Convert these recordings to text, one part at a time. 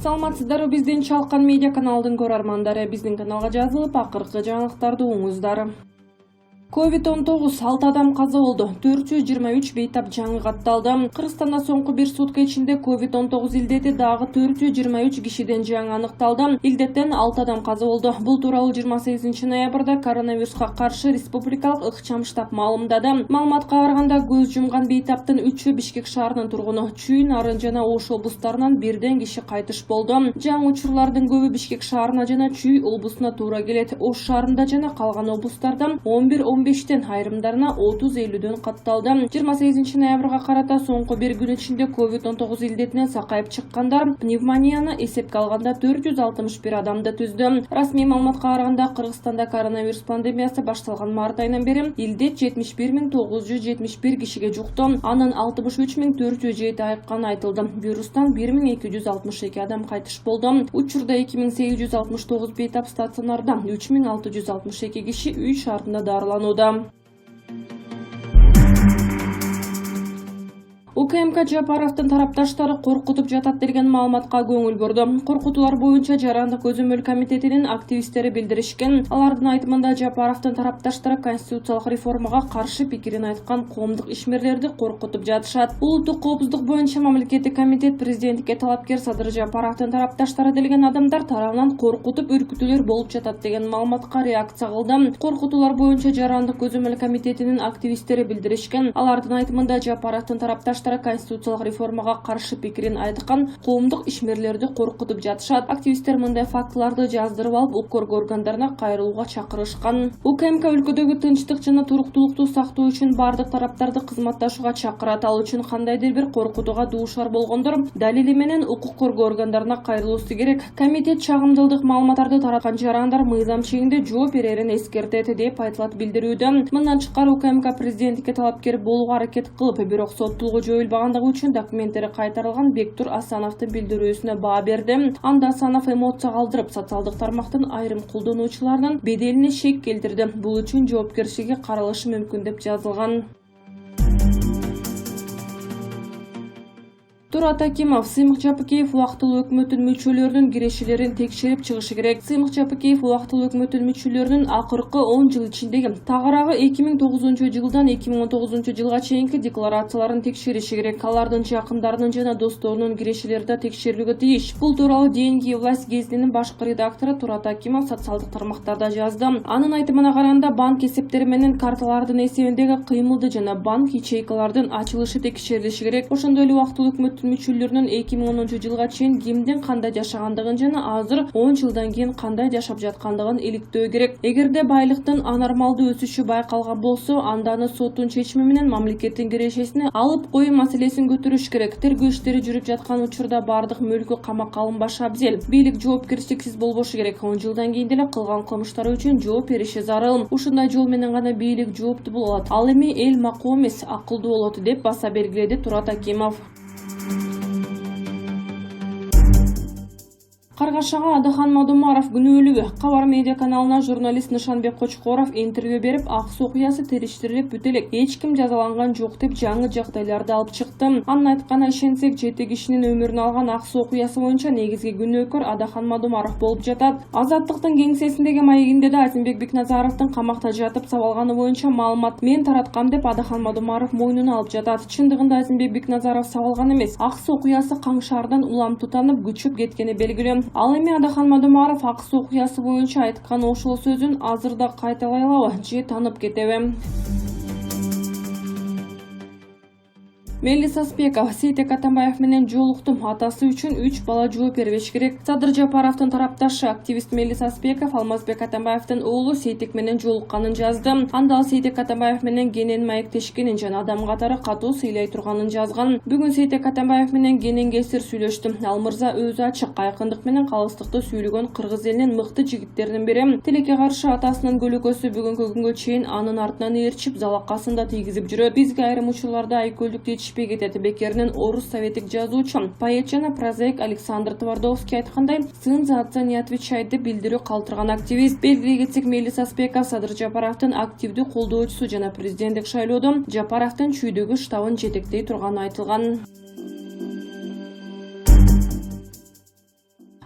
Саламатсыздарбы, биздин Чалкан медиа каналдын көрөрмандары. Биздин каналга жазылып, акыркы жаңылыктарды уңуңуздар. COVID-19 6 адам каза болду. 423 бейтап жаңы катталды. Кыргызстанда соңку бир сутка ичинде COVID-19 илдети дагы 423 кишиден жаңы аныкталды. Илдеттен 6 адам каза болду. Бул тууралуу 28 ноябрда коронавируска каршы республикалык ыкчам штаб маалымдады. Маалыматка караганда көз жумган бейтаптын 3-ü Бишкек шаарынын тургуну. Чүй, Нарын жана Ош облустарынан бирден киши кайтыш болду. Жаңы учурлардын көбү Бишкек шаарына жана Чүй облусуна туура келет. Ош шаарында жана калган облустардан 11-15 айрымдарына 30-50дөн катталды. 28 ноябрга карата соңку бир күн ичинде COVID-19 илдетинен сакайып чыккандар пневмонияны эсепке алганда 461 адамды түздү. Расмий маалыматка караганда Кыргызстанда коронавирус пандемиясы башталган март айынан бери илдет 71.971 кишиге жукту. Анын 63.407 айыкканы айтылды. Вирустан 1262 адам кайтыш болду. Учурда 2869 бейтап стационарда, 3662 киши үй шартында дарыланууда. УКМК Жапаровдун тарапташтары коркутуп жатат деген маалыматка көңүл бурду. Коркутуулар боюнча Жарандык көзөмөл комитетинин активисттери билдиришкен. Алардын айтымында Жапаровдун тарапташтары конституциялык реформага каршы пикирин айткан коомдук ишмерлерди коркутуп жатышат. Улуттук коопсуздук боюнча мамлекеттик комитет президентке талапкер Садыр Жапаровдун тарапташтары делген адамдар тарабынан коркутуп үркүтүүлөр болуп жатат деген маалыматка реакция кылды. Коркутуулар боюнча Жарандык көзөмөл комитетинин активисттери билдиришкен. Алардын айтымында Жапаровдун тарапташтары конституциялык реформага каршы пикирин айткан коомдук ишмерлерди коркутуп жатышат. Активисттер мындай фактыларды жаздырып алып, укук органдарына кайрылууга чакырышкан. УКМК өлкөдөгү тынчтык жана туруктуулукту сактоо үчүн бардык тараптарды кызматташууга чакырат. Ал үчүн кандайдыр бир коркутууга дуушар болгондор далили менен укук коргоо органдарына кайрылуусу керек. Комитет чагымдылдык маалыматтарды тараткан жарандар мыйзам чегинде жооп берерин эскертет деп айтылат билдирүүдө. Мындан тышкары УКМК президентке талапкер болууга аракет кылып, бирок соттулугу жоюлбагандыгы үчүн документтери кайтарылган Бектур Асановдун билдирүүсүнө баа берди. Анда Асанов эмоция калтырып, социалдык тармактын айрым колдонуучуларынын беделине шек келтирди. Бул үчүн жоопкерчиликке каралышы мүмкүн деп жазылган. Турат Акимов, Сыймык Жапыкеев убактылуу өкмөттүн мүчөлөрүнүн кирешелерин текшерип чыгышы керек. Сыймык Жапыкеев убактылуу өкмөттүн мүчөлөрүнүн акыркы 10 жыл ичиндеги тагыраагы 2009-жылдан 2019-жылга чейинки декларацияларын текшериши керек. Алардын жакындарынын жана досторунун кирешелери текшерилүүгө тийиш. Бул тууралуу Деньги власть гезитинин башкы редактору Турат Акимов социалдык тармактарда жазды. Анын айтымына караганда, банк эсептери менен карталардын эсебиндеги кыймылды жана банк ячейкалардын ачылышы текшерилиши керек. Ошондой эле убактылуу өкмөттүн мүчөлөрүнүн 2010-жылга чейин кимдин кандай жашагандыгын жана азыр 10 жылдан кийин кандай жашап жаткандыгын иликтөө керек. Эгерде байлыктын анормалдуу өсүшү байкалган болсо, анда аны соттун чечими менен мамлекеттин кирешесине алып коюу маселесин көтөрүш керек. Тергөө иштери жүрүп жаткан учурда бардык мүлкү камакка алынбашы абзел. Бийлик жоопкерчиликсиз болбошу керек. 10 жылдан кийин деле кылган кылмыштары үчүн жооп бериши зарыл. Ушундай жол менен гана бийлик жооптуу болот. Ал эми эл макул эмес, акылдуу болот деп баса белгиледи Турат Акимов. Каргашага Адахан Мадумаров күнөөлүгү. Кабар медиа каналына журналист Нышанбек Кочкоров интервью берип, аксы окуясы териштирилип бүт элек, эч ким жазаланган жок деп жаңы жагдайларды алып чыкты. Анын айтканына ишенсек, 7 кишинин өмүрүн алган аксы окуясы боюнча негизги күнөөкөр Адахан Мадумаров болуп жатат. Азаттыктын кеңсесиндеги маегинде да Азимбек Бекназаровдун камакта жатып сабалганы боюнча маалымат мен тараткам деп Адахан Мадумаров мойнуна алып жатат. Чындыгында Азимбек Бекназаров сабалган эмес. Аксы окуясы Каңшаардан улам тутанып күчүп кеткени белгилүү. Ал эми Адахан Мадумаров аксы окуясы боюнча айткан ошол сөзүн азыр да кайталай алабы же танып кетеби? Мелис Аспеков, Сейтек Атамбаев менен жолуктум. Атасы үчүн 3 бала жооп бербеш керек. Садыр Жапаровдун тарапташы активист Мелис Аспеков Алмазбек Атамбаевдин уулу Сейтек менен жолукканын жазды. Анда ал Сейтек Атамбаев менен кенен маектешкенин жана адам катары катуу ыйлай турганын жазган. Бүгүн Сейтек Атамбаев менен кенен кесир сүйлөштүм. Ал мырза өзү ачык, айкындык менен калыстыкты сүйлөгөн кыргыз элинин мыкты жигиттеринин бири. Тилекке каршы атасынын көлөкөсү бүгүнкү күнгө чейин анын артынан ээрчип, залакасын да тийгизип жүрөт. Бизге айрым учурларда айкөлдүктү кетет. Бекеринин орус советик жазуучу, поэт жана прозаик Александр Твардовский айткандай, сын за отца не отвечает деп билдирүү калтырган активист. Белгилей кетсек, Мелис Аспеков Садыр Жапаровдун активдүү колдоочусу жана президенттик шайлоодо Жапаровдун чүйдөгү штабын жетектей турганы айтылган.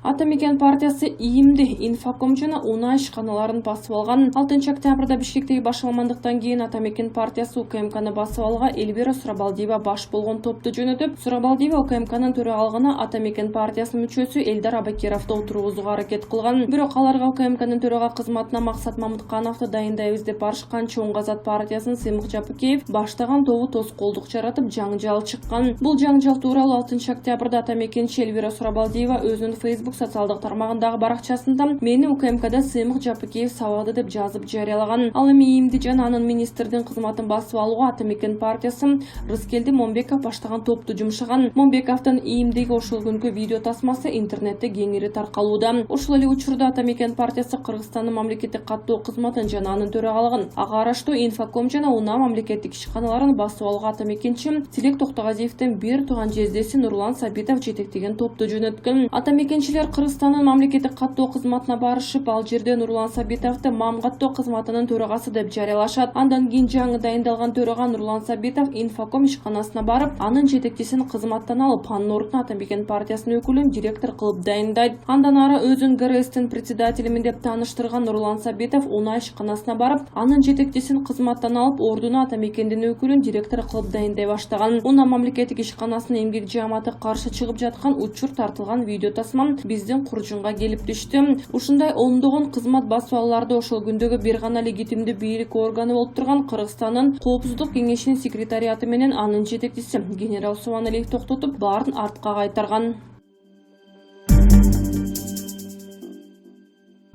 Атамекен партиясы ИИМди, Инфоком жана Унай ишканаларын басып алган. 6 октябрда Бишкектеги баш мамандыктан кийин Атамекен партиясы УКМКны басып алууга Эльвира Сурабалдиева баш болгон топту жөнөтүп, Сурабалдиева УКМКнын төрагалыгына Атамекен партиясынын мүчөсү Элдар Абакировду отургузууга аракет кылган. Бирок аларга УКМКнын төрага кызматына Максат Мамыткановду дайындайбыз деп барышкан. Чоң Азат партиясынын Сыймык Жапыкеев баштаган тобу тоскоолдук жаратып, жаңжал чыккан. Бул жаңжал тууралуу 6 октябрда Атамекенчи Эльвира Сурабалдиева өзүнүн Facebook социалдык тармагындагы баракчасында мени УКМКда Сыймык Жапыкеев сабады деп жазып жарыялаган. Ал эми ИИМди жана анын министрдин кызматын басып алууга Атамекен партиясы Рыскелди Момбеков баштаган топту жумшаган. Момбековдун ИИМдиги ошол күнкү видео тасмасы интернетте кеңири таркалууда. Ошол эле учурда Атамекен партиясы Кыргызстандын мамлекеттик каттоо кызматын жана анын төрагалыгын, ага арачтуу Инфоком жана Уна мамлекеттик ишканаларын басып алууга Атамекенчи Тилек Токтогазиевдин бир тууган жездеси Нурлан Сабитов жетектеген топту жөнөткөн. Атамекенчилер Кыргызстандын мамлекеттик каттоо кызматына барышып, ал жерде Нурлан Сабитовду мам каттоо кызматынын төрагасы деп жарыялашат. Андан кийин жаңы дайындалган төрага Нурлан Сабитов Инфоком ишканасына барып, анын жетекчисин кызматтан алып, анын ордуна Атамекен партиясынын өкүлүн директор кылып дайындайт. Андан ары өзүн ГРСтин председателимин деп тааныштырган Нурлан Сабитов Унай ишканасына барып, анын жетекчисин кызматтан алып, ордуна Атамекендин өкүлүн директор кылып дайындай баштаган. Уна мамлекеттик ишканасынын эмгек жааматы каршы чыгып жаткан учур тартылган видео тасмам биздин куржунга келип түштү. Ушундай ондогон кызмат басып алууларды ошол күндөгү бир гана легитимдүү бийлик органы болуп турган Кыргызстандын Коопсуздук кеңешинин секретариаты менен анын жетекчиси генерал Субаналиев токтотуп, баарын артка кайтарган.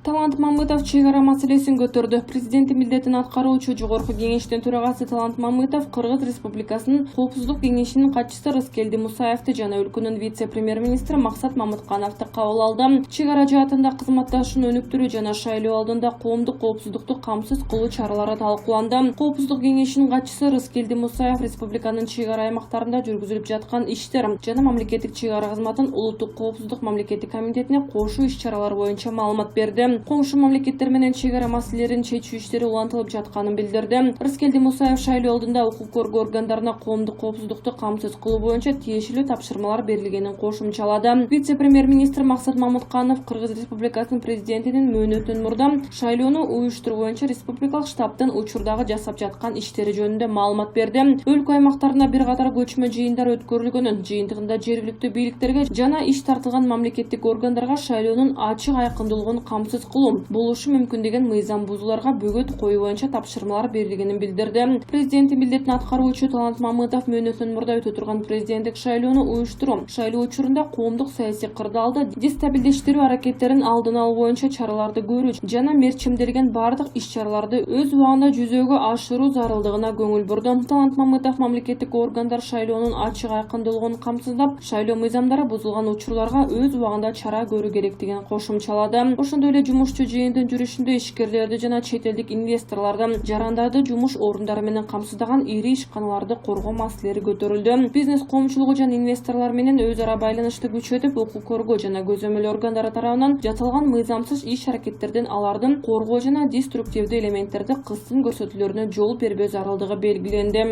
Талант Мамытов чек ара маселесин көтөрдү. Президенттин милдетин аткаруучу жогорку кеңештин төрагасы Талант Мамытов Кыргыз Республикасынын Коопсуздук кеңешинин катчысы Рыскелди Мусаевди жана өлкөнүн вице-премьер-министри Максат Мамыткановду кабыл алды. Чек ара жаатында кызматташууну өнүктүрүү жана шайлоо алдында коомдук коопсуздукту камсыз кылуу чаралары талкууланды. Коопсуздук кеңешинин катчысы Рыскелди Мусаев республиканын чек ара аймактарында жүргүзүлүп жаткан иштер жана мамлекеттик чек ара кызматын Улуттук коопсуздук мамлекеттик комитетине кошуу иш-чаралары боюнча маалымат берди. Коңшу мамлекеттер менен чек ара маселелерин чечүү иштери улантылып жатканын билдирди. Рыскелди Мусаев шайлоо алдында укук коргоо органдарына коомдук коопсуздукту камсыз кылуу боюнча тиешелүү тапшырмалар берилгенин кошумчалады. Вице-премьер-министр Максат Мамытканов Кыргыз Республикасынын президентинин мөөнөтүнөн мурда шайлоону уюштуруу боюнча республикалык штабтын учурдагы жасап жаткан иштери жөнүндө маалымат берди. Өлкө аймактарында бир катар көчмө жыйындар өткөрүлгөнүн, жыйынтыгында жергиликтүү бийликтерге жана иш тартылган мамлекеттик органдарга шайлоонун ачык айкындуулугун камсыз кылуу болушу мүмкүн деген мыйзам бузууларга бөгөт коюу боюнча тапшырмалар берилгенин билдирди. Президенттин милдетин аткаруучу Талант Мамытов мөөнөтүнөн мурда өтө турган президенттик шайлоону уюштуруу, шайлоо учурунда коомдук саясий кырдаалды дестабилдештирүү аракеттерин алдын алуу боюнча чараларды көрүү жана мерчимделген бардык иш-чараларды өз убагында жүзөгө ашыруу зарылдыгына көңүл бурду. Талант Мамытов мамлекеттик органдар шайлоонун ачык айкындуулугун камсыздап, шайлоо мыйзамдары бузулган учурларга өз убагында чара көрүү керектигин кошумчалады. Ошондой эле жумушчу жыйындын жүрүшүндө ишкерлерди жана чет элдик инвесторлорду, жарандарды жумуш орундары менен камсыздаган ири ишканаларды коргоо маселелери көтөрүлдү. Бизнес коомчулугу жана инвесторлор менен өз ара байланышты күчөтүп, укук коргоо жана көзөмөл органдары тарабынан жасалган мыйзамсыз иш-аракеттерден алардын коргоо жана деструктивдүү элементтерди кысым көрсөтүүлөрүнө жол бербөө зарылдыгы белгиленди.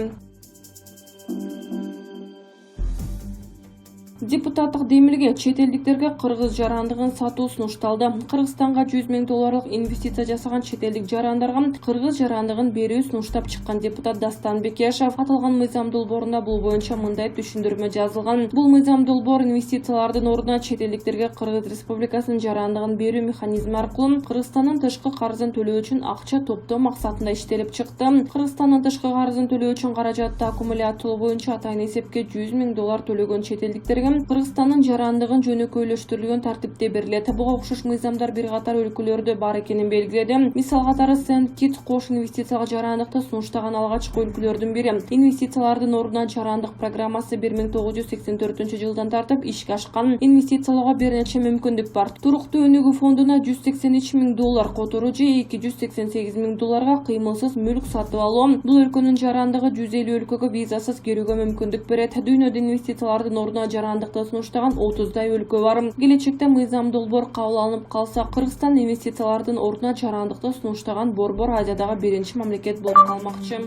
Депутаттык демилге чет элдиктерге кыргыз жарандыгын сатуу сунушталды. Кыргызстанга 100 000 долларлык инвестиция жасаган чет элдик жарандарга кыргыз жарандыгын берүү сунуштап чыккан депутат Дастан Бекешев аталган мыйзам долбоорунда бул боюнча мындай түшүндүрмө жазылган. Бул мыйзам долбоор инвестициялардын ордуна чет элдиктерге Кыргыз Республикасынын жарандыгын берүү механизми аркылуу Кыргызстандын тышкы карызын төлөө үчүн акча топтоо максатында иштелип чыкты. Кыргызстандын тышкы карызын төлөө үчүн каражатты аккумуляциялоо боюнча атайын эсепке 100 000 доллар төлөгөн чет элдиктерге Кыргызстандын жарандыгын жөнөкөйлөштүрүлгөн тартипте берилет. Буга окшош мыйзамдар бир катар өлкөлөрдө бар экенин белгиледи. Мисал катары Сент-Китс кош инвестициялык жарандыкты сунуштаган алгачкы өлкөлөрдүн бири. Инвестициялардын ордуна жарандык программасы 1984-жылдан тартып ишке ашкан. Инвестициялоого бир нече мүмкүндүк бар. Туруктуу өнүгүү фондуна 183 000 доллар которуу же 288 000 долларга кыймылсыз мүлк сатып алуу. Бул өлкөнүн жарандыгы 150 өлкөгө визасыз кирүүгө мүмкүндүк берет. Дүйнөдө инвестициялардын ордуна жарандыкты сунуштаган 30дай өлкө бар. Келечекте мыйзам долбоор кабыл алынып калса, Кыргызстан инвестициялардын ордуна жарандыкты сунуштаган Борбор Азиядагы биринчи мамлекет болуп калмакчы.